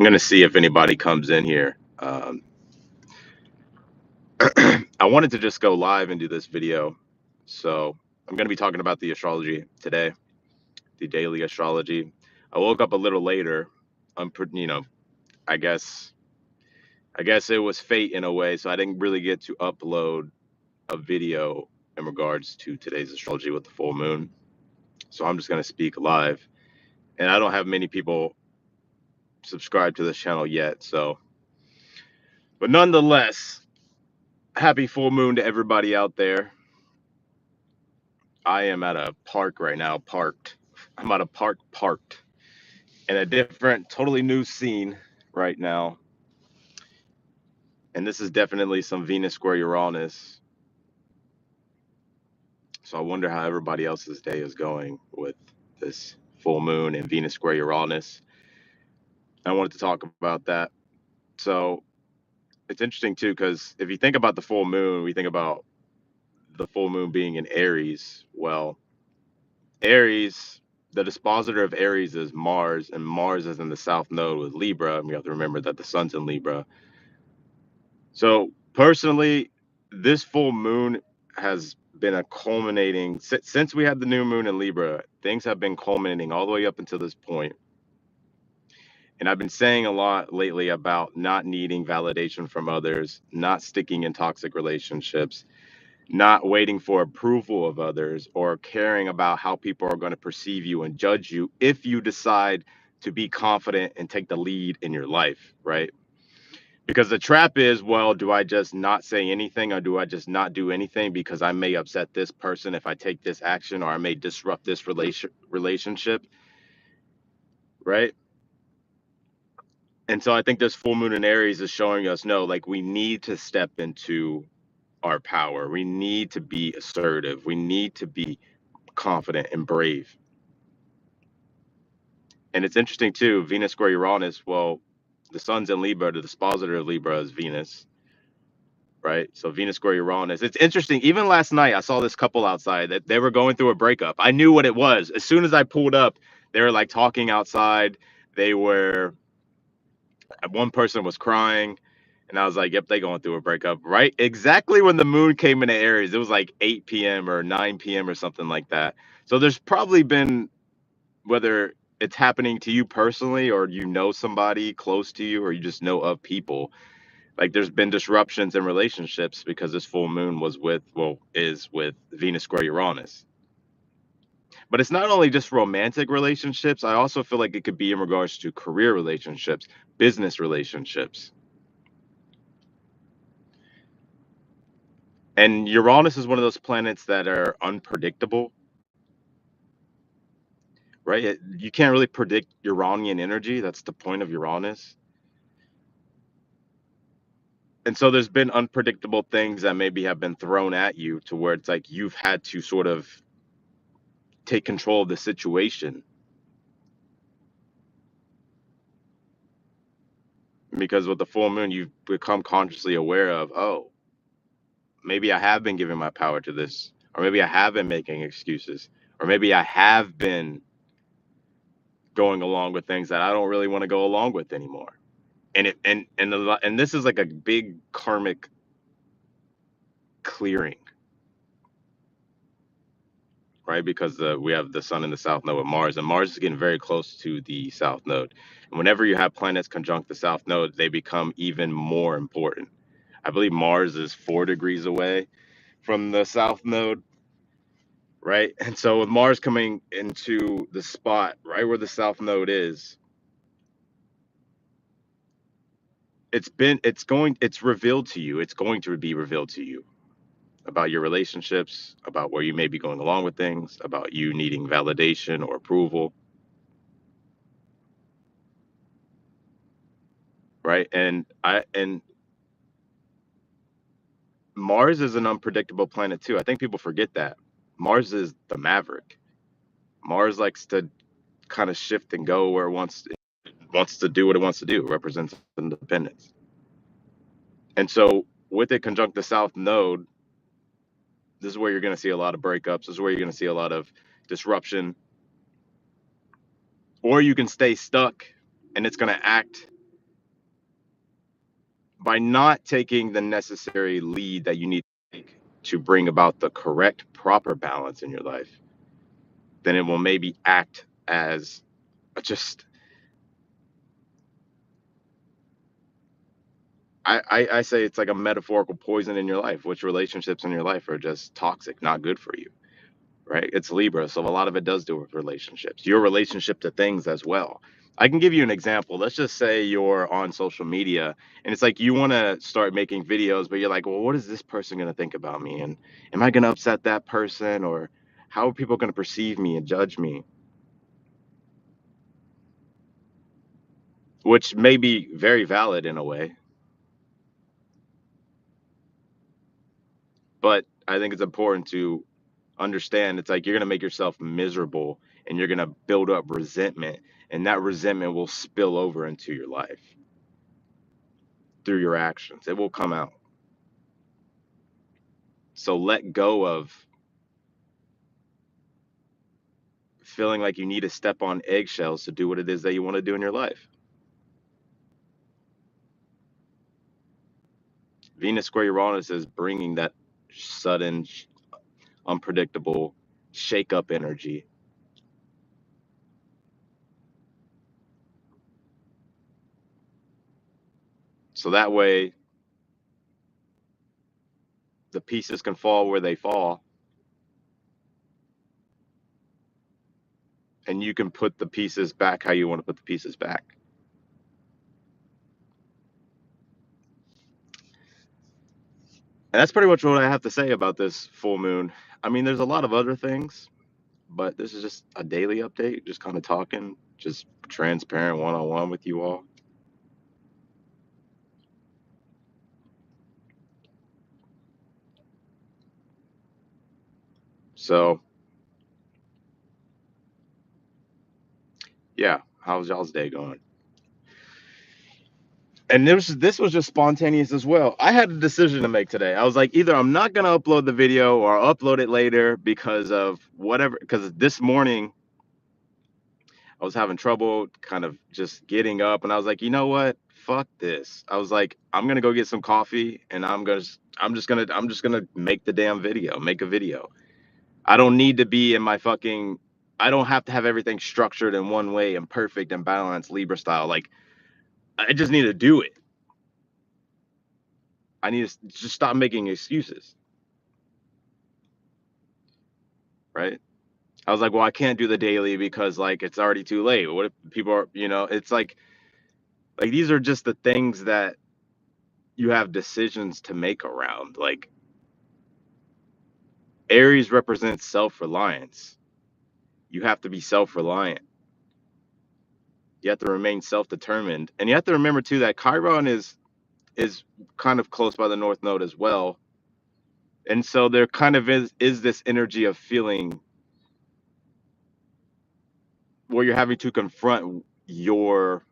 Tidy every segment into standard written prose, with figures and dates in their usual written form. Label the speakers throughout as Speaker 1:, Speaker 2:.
Speaker 1: I'm gonna see if anybody comes in here. I wanted to just go live and do this video. So I'm gonna be talking about the astrology today, the daily astrology. I woke up a little later. I guess it was fate in a way, so I didn't really get to upload a video in regards to today's astrology with the full moon. So I'm just gonna speak live, and I don't have many people subscribed to this channel yet. But nonetheless, happy full moon to everybody out there. I am at a park right now, parked. I'm at a park, parked in a different, totally new scene right now. And this is definitely some Venus square Uranus. So I wonder how everybody else's day is going with this full moon and Venus square Uranus. I wanted to talk about that. So it's interesting too, because if you think about the full moon, we think about the full moon being in Aries. Well, Aries, the dispositor of Aries is Mars, and Mars is in the south node with Libra. And we have to remember that the sun's in Libra. So personally, this full moon has been a culminating since we had the new moon in Libra. Things have been culminating all the way up until this point. And I've been saying a lot lately about not needing validation from others, not sticking in toxic relationships, not waiting for approval of others, or caring about how people are going to perceive you and judge you if you decide to be confident and take the lead in your life, right? Because the trap is, well, do I just not say anything, or do I just not do anything because I may upset this person if I take this action, or I may disrupt this relationship, right? And so I think this full moon in Aries is showing us, no, like we need to step into our power. We need to be assertive. We need to be confident and brave. And it's interesting too, Venus square Uranus, well, the sun's in Libra, the dispositor of Libra is Venus, right? So Venus square Uranus. It's interesting. Even last night, I saw this couple outside that they were going through a breakup. I knew what it was. As soon as I pulled up, they were like talking outside. One person was crying, and I was like, yep, they going through a breakup, right? Exactly when the moon came into Aries, it was like 8 p.m. or 9 p.m. or something like that. So there's probably been, whether it's happening to you personally, or you know somebody close to you, or you just know of people, like there's been disruptions in relationships because this full moon is with Venus square Uranus. But it's not only just romantic relationships. I also feel like it could be in regards to career relationships, business relationships. And Uranus is one of those planets that are unpredictable, right? You can't really predict Uranian energy. That's the point of Uranus. And so there's been unpredictable things that maybe have been thrown at you to where it's like you've had to sort of take control of the situation. Because with the full moon, you've become consciously aware of, oh, maybe I have been giving my power to this, or maybe I have been making excuses, or maybe I have been going along with things that I don't really want to go along with anymore. And this is like a big karmic clearing, right? Because we have the sun in the south node with Mars, and Mars is getting very close to the south node. And whenever you have planets conjunct the south node, they become even more important. I believe Mars is 4 degrees away from the south node, right? And so with Mars coming into the spot right where the south node is, it's revealed to you. It's going to be revealed to you about your relationships, about where you may be going along with things, about you needing validation or approval, right? And Mars is an unpredictable planet too. I think people forget that. Mars is the maverick. Mars likes to kind of shift and go where it wants to do what it wants to do. It represents independence. And so with it conjunct the south node, this is where you're going to see a lot of breakups. This is where you're going to see a lot of disruption. Or you can stay stuck and it's going to act by not taking the necessary lead that you need to take to bring about the correct, proper balance in your life, then it will maybe act as just I say it's like a metaphorical poison in your life, which relationships in your life are just toxic, not good for you, right? It's Libra, so a lot of it does do with relationships, your relationship to things as well. I can give you an example. Let's just say you're on social media and it's like you want to start making videos, but you're like, well, what is this person going to think about me? And am I going to upset that person? Or how are people going to perceive me and judge me? Which may be very valid in a way, but I think it's important to understand it's like you're going to make yourself miserable and you're going to build up resentment, and that resentment will spill over into your life through your actions. It will come out. So let go of feeling like you need to step on eggshells to do what it is that you want to do in your life. Venus square Uranus is bringing that sudden, unpredictable shake up energy. So that way the pieces can fall where they fall, and you can put the pieces back how you want to put the pieces back. And that's pretty much what I have to say about this full moon. I mean, there's a lot of other things, but this is just a daily update, just kind of talking, just transparent one on one with you all. So, yeah, how's y'all's day going? And this was just spontaneous as well. I had a decision to make today. I was like, either I'm not gonna upload the video or I'll upload it later because of whatever. Because this morning I was having trouble kind of just getting up, and I was like, you know what? Fuck this. I was like, I'm gonna go get some coffee, and I'm just gonna make the damn video, make a video. I don't need to be in my fucking. I don't have to have everything structured in one way and perfect and balanced Libra style. Like I just need to do it. I need to just stop making excuses, right? I was like, well, I can't do the daily because like it's already too late. What if people are, it's like these are just the things that you have decisions to make around. Like Aries represents self-reliance. You have to be self-reliant. You have to remain self-determined. And you have to remember too that Chiron is kind of close by the North Node as well. And so there kind of is this energy of feeling where you're having to confront your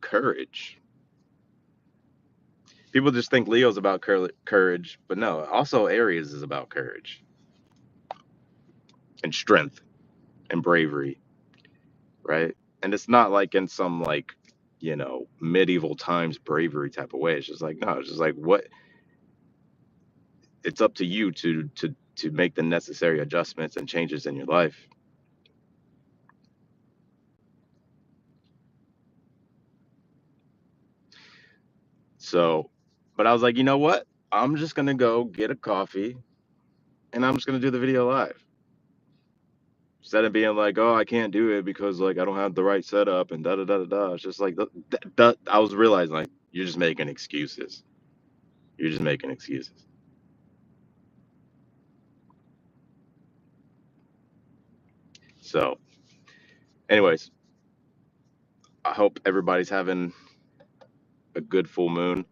Speaker 1: courage. People just think Leo's about courage, but no, also Aries is about courage and strength and bravery, right? And it's not like in some like, medieval times bravery type of way. It's just like, no, it's just like what it's up to you to make the necessary adjustments and changes in your life. So, but I was like, you know what? I'm just gonna go get a coffee and I'm just gonna do the video live. Instead of being like, oh, I can't do it because like I don't have the right setup and da da da da da. It's just like I was realizing like you're just making excuses. You're just making excuses. So, anyways, I hope everybody's having a good full moon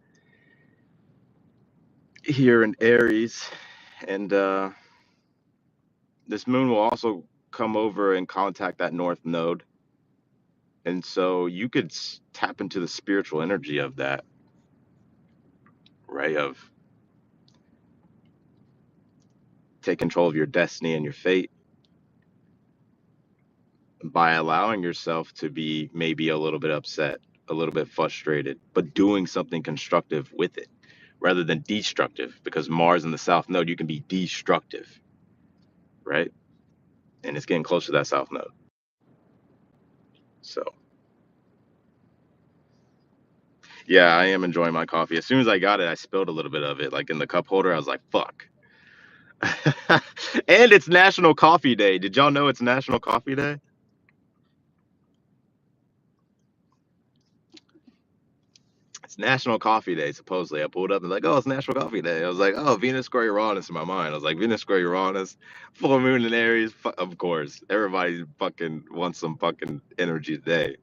Speaker 1: here in Aries, and this moon will also come over and contact that North Node, and so you could tap into the spiritual energy of that, right? Of take control of your destiny and your fate. by allowing yourself to be maybe a little bit upset, a little bit frustrated, but doing something constructive with it rather than destructive, because Mars in the South Node, you can be destructive, right? And it's getting close to that South Node. So, yeah, I am enjoying my coffee. As soon as I got it, I spilled a little bit of it, like in the cup holder. I was like, fuck. And it's National Coffee Day. Did y'all know it's National Coffee Day? It's National Coffee Day, supposedly. I pulled up and like, oh, it's National Coffee Day. I was like, oh, Venus square Uranus in my mind. I was like, Venus square Uranus, full moon in Aries. Of course, everybody fucking wants some fucking energy today.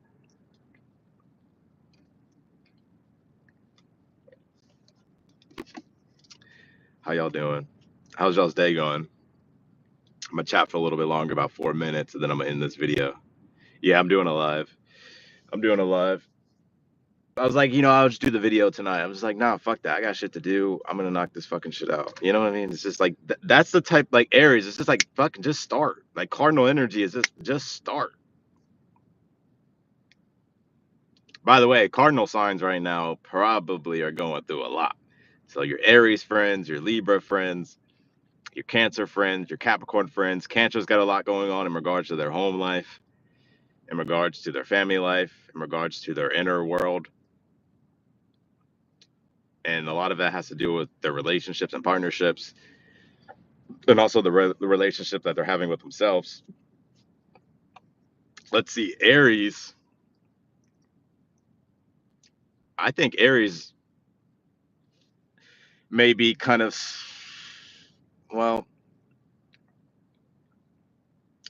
Speaker 1: How y'all doing? How's y'all's day going? I'm gonna chat for a little bit longer, about 4 minutes, and then I'm gonna end this video. Yeah, I'm doing a live. I'm doing a live. I was like, I'll just do the video tonight. I was like, nah, fuck that. I got shit to do. I'm gonna knock this fucking shit out. You know what I mean? It's just like that's the type, like Aries. It's just like fucking just start. Like cardinal energy is just start. By the way, cardinal signs right now probably are going through a lot. So your Aries friends, your Libra friends, your Cancer friends, your Capricorn friends. Cancer's got a lot going on in regards to their home life, in regards to their family life, in regards to their inner world. And a lot of that has to do with their relationships and partnerships, and also the relationship that they're having with themselves. Let's see, Aries. I think Aries may be kind of, well,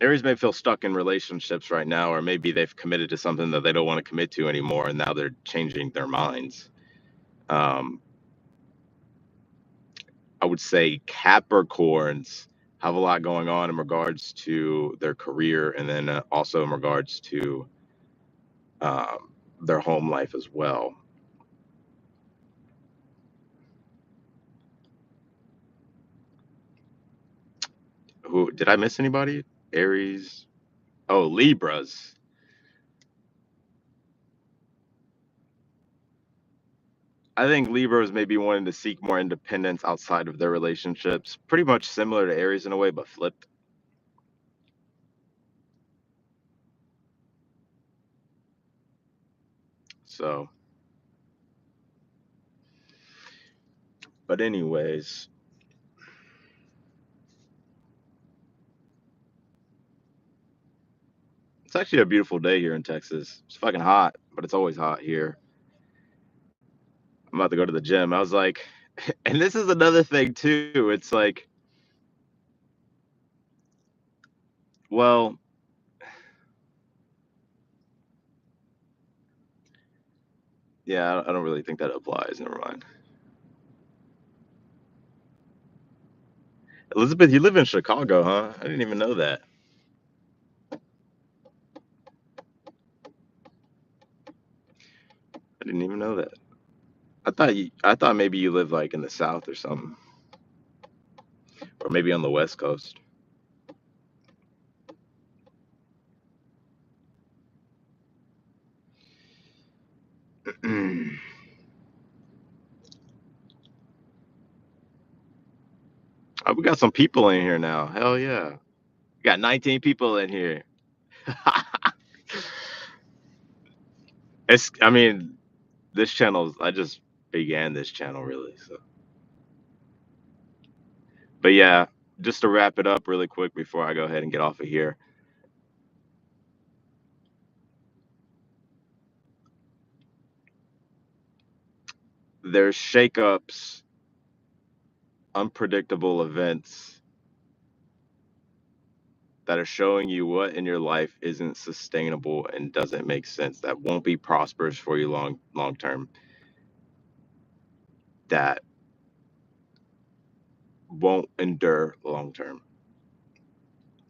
Speaker 1: Aries may feel stuck in relationships right now, or maybe they've committed to something that they don't want to commit to anymore, and now they're changing their minds. Um, I would say Capricorns have a lot going on in regards to their career, and then also in regards to their home life as well. Who did I miss? Anybody? Aries. Oh, Libras. I think Libras may be wanting to seek more independence outside of their relationships. Pretty much similar to Aries in a way, but flipped. So, but anyways, it's actually a beautiful day here in Texas. It's fucking hot, but it's always hot here. I'm about to go to the gym. I was like, and this is another thing too. It's like, well, yeah, I don't really think that applies. Never mind. Elizabeth, you live in Chicago, huh? I didn't even know that. I didn't even know that. I thought maybe you live like in the South or something, or maybe on the West Coast. Oh, we got some people in here now. Hell yeah. We got 19 people in here. I mean, this channel, I just began this channel really. So, but yeah, just to wrap it up really quick before I go ahead and get off of here. There's shakeups, unpredictable events that are showing you what in your life isn't sustainable and doesn't make sense, that won't be prosperous for you long term, that won't endure long term.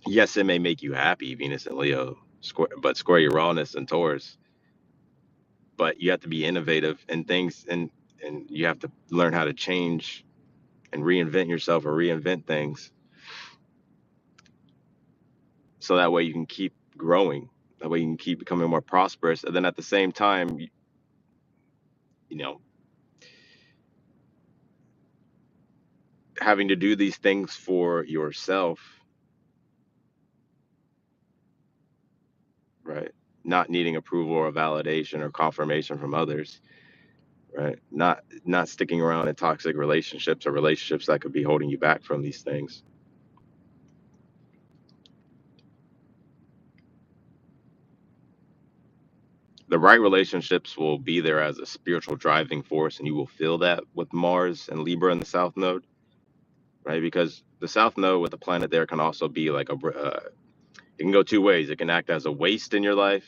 Speaker 1: Yes, it may make you happy, Venus and Leo, but square Uranus and Taurus. But you have to be innovative and things, and you have to learn how to change and reinvent yourself or reinvent things, so that way you can keep growing. That way you can keep becoming more prosperous. And then at the same time, you know, having to do these things for yourself, right? Not needing approval or validation or confirmation from others, right? Not sticking around in toxic relationships or relationships that could be holding you back from these things. The right relationships will be there as a spiritual driving force, and you will feel that with Mars and Libra in the South Node, right? Because the South Node with the planet there can also be like it can go two ways. It can act as a waste in your life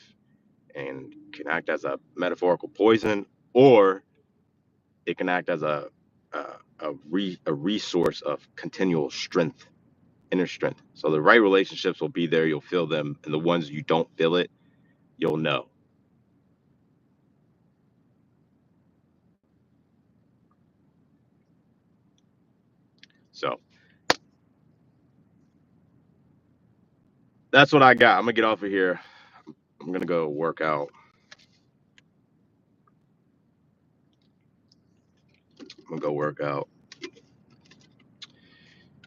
Speaker 1: and can act as a metaphorical poison, or it can act as a resource of continual strength, inner strength. So the right relationships will be there. You'll feel them, and the ones you don't feel it, you'll know. So that's what I got. I'm gonna get off of here. I'm gonna go work out. I'm gonna go work out.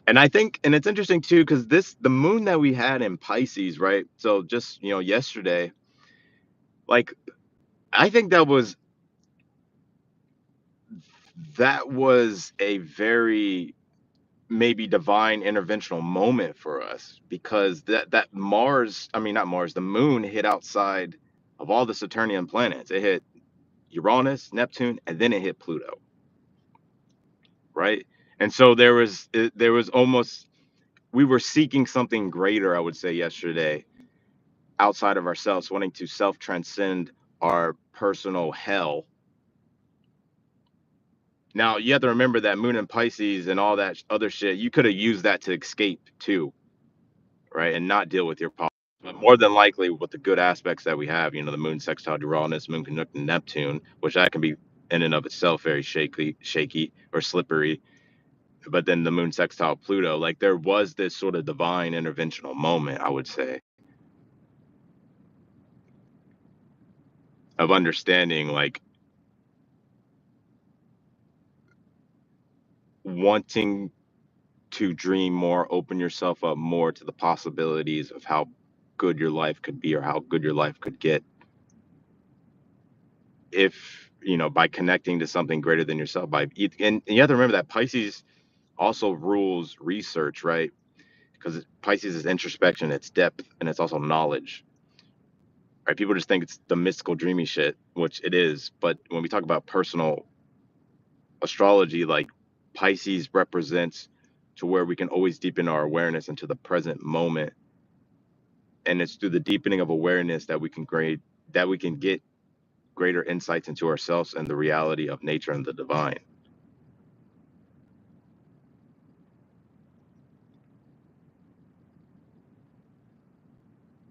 Speaker 1: And I think, and it's interesting too, because the moon that we had in Pisces, right? So just yesterday, like I think that was a very maybe divine interventional moment for us, because that Mars, I mean not Mars, the moon hit outside of all the Saturnian planets. It hit Uranus, Neptune, and then it hit Pluto, right? And so there was almost, we were seeking something greater, I would say, yesterday, outside of ourselves, wanting to self transcend our personal hell. Now you have to remember that moon in Pisces and all that other shit, you could have used that to escape too, right? And not deal with your problems. But more than likely, with the good aspects that we have, the moon sextile Uranus, moon conjunct Neptune, which that can be in and of itself very shaky or slippery. But then the moon sextile Pluto, like there was this sort of divine interventional moment, I would say, of understanding, like wanting to dream more, open yourself up more to the possibilities of how good your life could be or how good your life could get, if by connecting to something greater than yourself. And you have to remember that Pisces also rules research, right? Because Pisces is introspection, it's depth, and it's also knowledge, right? People just think it's the mystical dreamy shit, which it is, but when we talk about personal astrology, like Pisces represents to where we can always deepen our awareness into the present moment, and it's through the deepening of awareness that we can get greater insights into ourselves and the reality of nature and the divine.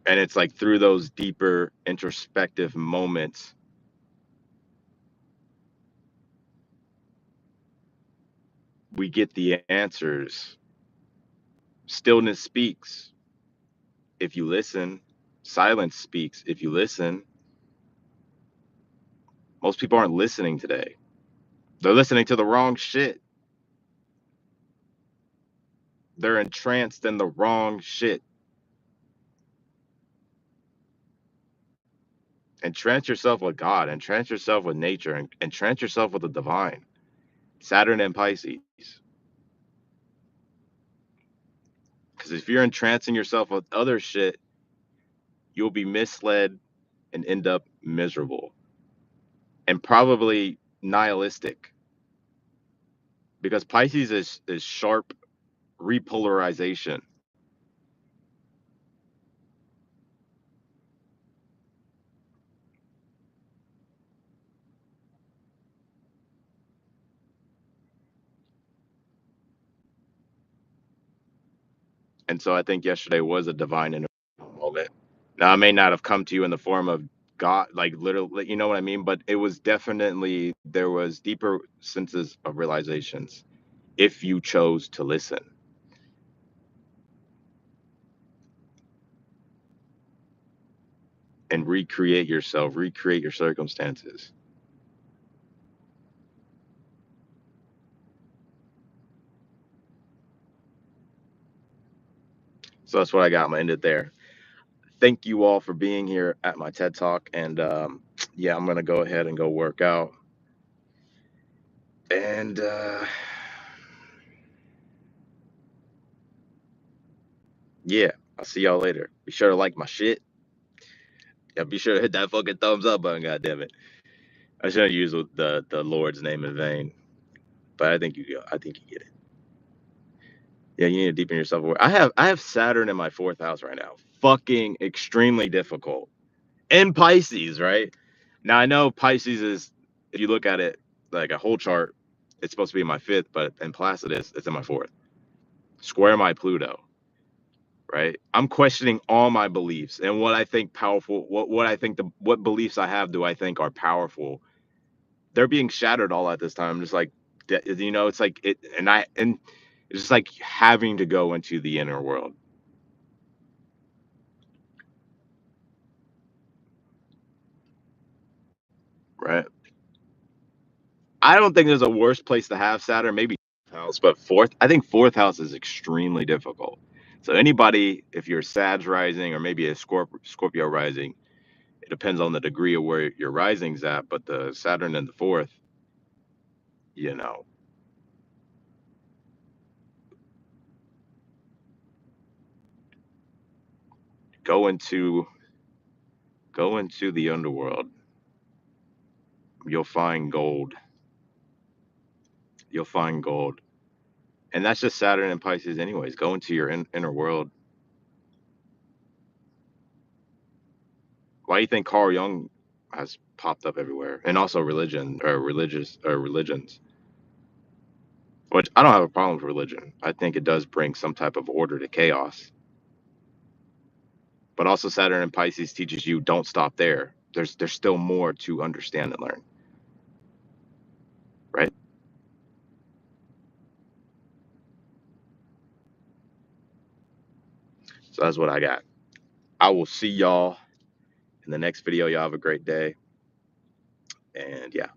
Speaker 1: And it's like through those deeper introspective moments, we get the answers. Stillness speaks if you listen. Silence speaks if you listen. Most people aren't listening today. They're listening to the wrong shit. They're entranced in the wrong shit. Entrance yourself with God, entrance yourself with nature, and entrance yourself with the divine. Saturn and Pisces. Because if you're entrancing yourself with other shit, you'll be misled and end up miserable and probably nihilistic. Because Pisces is sharp repolarization. And so I think yesterday was a divine moment. Now, I may not have come to you in the form of God, like literally, you know what I mean? But it was definitely, there was deeper senses of realizations if you chose to listen. and recreate yourself, recreate your circumstances. So that's what I got. I'm gonna end it there. Thank you all for being here at my TED Talk. And yeah, I'm gonna go ahead and go work out. And yeah, I'll see y'all later. Be sure to like my shit. Yeah, be sure to hit that fucking thumbs up button. God damn it! I shouldn't use the Lord's name in vain, but I think you get it. Yeah, you need to deepen yourself aware. I have Saturn in my fourth house right now. Fucking extremely difficult. And Pisces, right? Now I know Pisces is, if you look at it like a whole chart, it's supposed to be in my fifth, but in Placidus, it's in my fourth. Square my Pluto, right? I'm questioning all my beliefs and what I think powerful, what I think what beliefs I have do I think are powerful. They're being shattered all at this time. Just like, it's like it, and it's just like having to go into the inner world, right? I don't think there's a worse place to have Saturn. Maybe house, but fourth, I think fourth house is extremely difficult. So anybody, if you're Sag rising or maybe a Scorpio rising, it depends on the degree of where your rising's at. But the Saturn in the fourth, you know, go into go into the underworld. You'll find gold. You'll find gold, and that's just Saturn and Pisces, anyways. Go into your inner world. Why do you think Carl Jung has popped up everywhere, and also religion or religions? Which I don't have a problem with religion. I think it does bring some type of order to chaos. But also Saturn and Pisces teaches you don't stop there. There's still more to understand and learn, right? So that's what I got. I will see y'all in the next video. Y'all have a great day. And yeah.